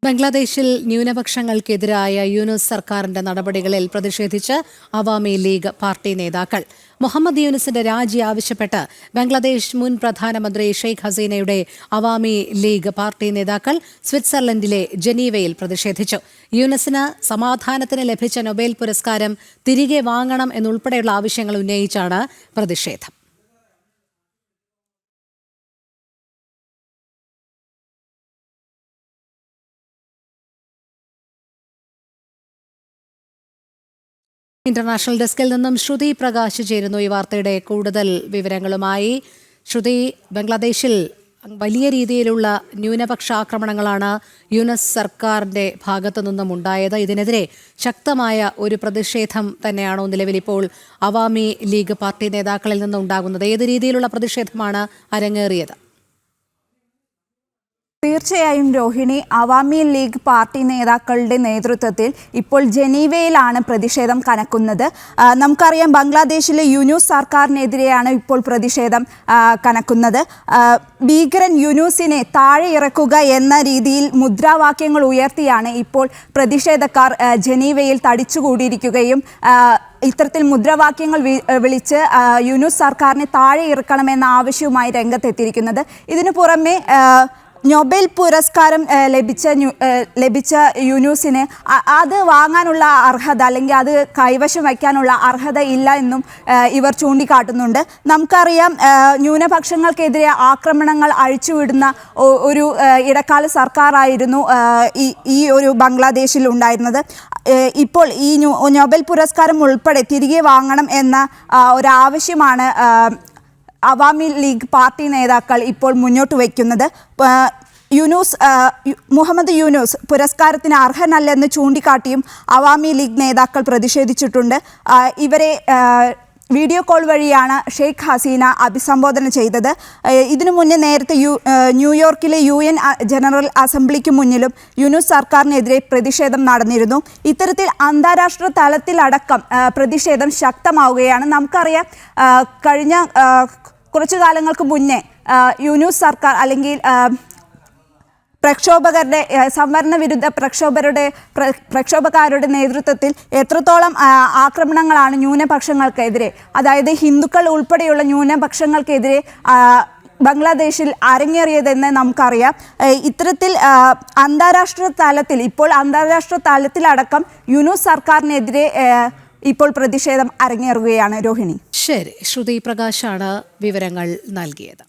ബംഗ്ലാദേശിൽ ന്യൂനപക്ഷങ്ങൾക്കെതിരായ യൂനുസ് സർക്കാരിന്റെ നടപടികളിൽ പ്രതിഷേധിച്ച് അവാമി ലീഗ് പാർട്ടി നേതാക്കൾ മുഹമ്മദ് യൂനുസിന്റെ രാജി ആവശ്യപ്പെട്ട് ബംഗ്ലാദേശ് മുൻ പ്രധാനമന്ത്രി ഷെയ്ഖ് ഹസീനയുടെ അവാമി ലീഗ് പാർട്ടി നേതാക്കൾ സ്വിറ്റ്സർലൻഡിലെ ജനീവയിൽ പ്രതിഷേധിച്ചു. യൂനുസിന് സമാധാനത്തിന് ലഭിച്ച നൊബേൽ പുരസ്കാരം തിരികെ വാങ്ങണം എന്നുൾപ്പെടെയുള്ള ആവശ്യങ്ങൾ ഉന്നയിച്ചാണ് പ്രതിഷേധം. ഇന്റർനാഷണൽ ഡെസ്കിൽ നിന്നും ശ്രുതി പ്രകാശ് ചേരുന്നു ഈ വാർത്തയുടെ കൂടുതൽ വിവരങ്ങളുമായി. ശ്രുതി, ബംഗ്ലാദേശിൽ വലിയ രീതിയിലുള്ള ന്യൂനപക്ഷ ആക്രമണങ്ങളാണ് യൂനുസ് സർക്കാരിന്റെ ഭാഗത്തു നിന്നും ഉണ്ടായത്. ഇതിനെതിരെ ശക്തമായ ഒരു പ്രതിഷേധം തന്നെയാണോ നിലവിലിപ്പോൾ അവാമി ലീഗ് പാർട്ടി നേതാക്കളിൽ നിന്നുണ്ടാകുന്നത്? ഏത് രീതിയിലുള്ള പ്രതിഷേധമാണ് അരങ്ങേറിയത്? തീർച്ചയായും രോഹിണി, അവാമി ലീഗ് പാർട്ടി നേതാക്കളുടെ നേതൃത്വത്തിൽ ഇപ്പോൾ ജനീവയിലാണ് പ്രതിഷേധം കനക്കുന്നത്. നമുക്കറിയാം, ബംഗ്ലാദേശിലെ യൂനുസ് സർക്കാരിനെതിരെയാണ് ഇപ്പോൾ പ്രതിഷേധം കനക്കുന്നത്. ഭീകരൻ യൂനുസിനെ താഴെ ഇറക്കുക എന്ന രീതിയിൽ മുദ്രാവാക്യങ്ങൾ ഉയർത്തിയാണ് ഇപ്പോൾ പ്രതിഷേധക്കാർ ജനീവയിൽ തടിച്ചുകൂടിയിരിക്കുകയും ഇത്തരത്തിൽ മുദ്രാവാക്യങ്ങൾ വിളിച്ച് യൂനുസ് സർക്കാരിനെ താഴെ ഇറക്കണമെന്ന ആവശ്യവുമായി രംഗത്തെത്തിയിരിക്കുന്നത്. ഇതിനു പുറമെ നൊബേൽ പുരസ്കാരം ലഭിച്ച യൂനുസിന് അത് വാങ്ങാനുള്ള അർഹത അല്ലെങ്കിൽ അത് കൈവശം വയ്ക്കാനുള്ള അർഹത ഇല്ല എന്നും ഇവർ ചൂണ്ടിക്കാട്ടുന്നുണ്ട്. നമുക്കറിയാം, ന്യൂനപക്ഷങ്ങൾക്കെതിരെ ആക്രമണങ്ങൾ അഴിച്ചുവിടുന്ന ഒരു ഇടക്കാല സർക്കാരായിരുന്നു ഈ ഒരു ബംഗ്ലാദേശിൽ ഉണ്ടായിരുന്നത്. ഇപ്പോൾ ഈ നൊബേൽ പുരസ്കാരം ഉൾപ്പെടെ തിരികെ വാങ്ങണം എന്ന ഒരാവശ്യമാണ് അവാമി ലീഗ് പാർട്ടി നേതാക്കൾ ഇപ്പോൾ മുന്നോട്ട് വയ്ക്കുന്നത്. മുഹമ്മദ് യൂനുസ് പുരസ്കാരത്തിന് അർഹനല്ലെന്ന് ചൂണ്ടിക്കാട്ടിയും അവാമി ലീഗ് നേതാക്കൾ പ്രതിഷേധിച്ചിട്ടുണ്ട്. ഇവരെ വീഡിയോ കോൾ വഴിയാണ് ഷെയ്ഖ് ഹസീന അഭിസംബോധന ചെയ്തത്. ഇതിനു മുന്നേ നേരത്തെ ന്യൂയോർക്കിലെ UN ജനറൽ അസംബ്ലിക്ക് മുന്നിലും യൂനുസ് സർക്കാരിനെതിരെ പ്രതിഷേധം നടന്നിരുന്നു. ഇത്തരത്തിൽ അന്താരാഷ്ട്ര തലത്തിലടക്കം പ്രതിഷേധം ശക്തമാവുകയാണ്. നമുക്കറിയാം, കഴിഞ്ഞ കുറച്ചു കാലങ്ങൾക്ക് മുന്നേ യൂനുസ് സർക്കാർ അല്ലെങ്കിൽ പ്രക്ഷോഭകരുടെ സംവരണ വിരുദ്ധ പ്രക്ഷോഭക്കാരുടെ നേതൃത്വത്തിൽ എത്രത്തോളം ആക്രമണങ്ങളാണ് ന്യൂനപക്ഷങ്ങൾക്കെതിരെ, അതായത് ഹിന്ദുക്കൾ ഉൾപ്പെടെയുള്ള ന്യൂനപക്ഷങ്ങൾക്കെതിരെ ബംഗ്ലാദേശിൽ അരങ്ങേറിയതെന്ന് നമുക്കറിയാം. ഇത്തരത്തിൽ അന്താരാഷ്ട്ര തലത്തിലടക്കം യൂനുസ് സർക്കാരിനെതിരെ ഇപ്പോൾ പ്രതിഷേധം അരങ്ങേറുകയാണ്. രോഹിണി. ശരി, ശ്രുതി പ്രകാശാണ് വിവരങ്ങൾ നൽകിയത്.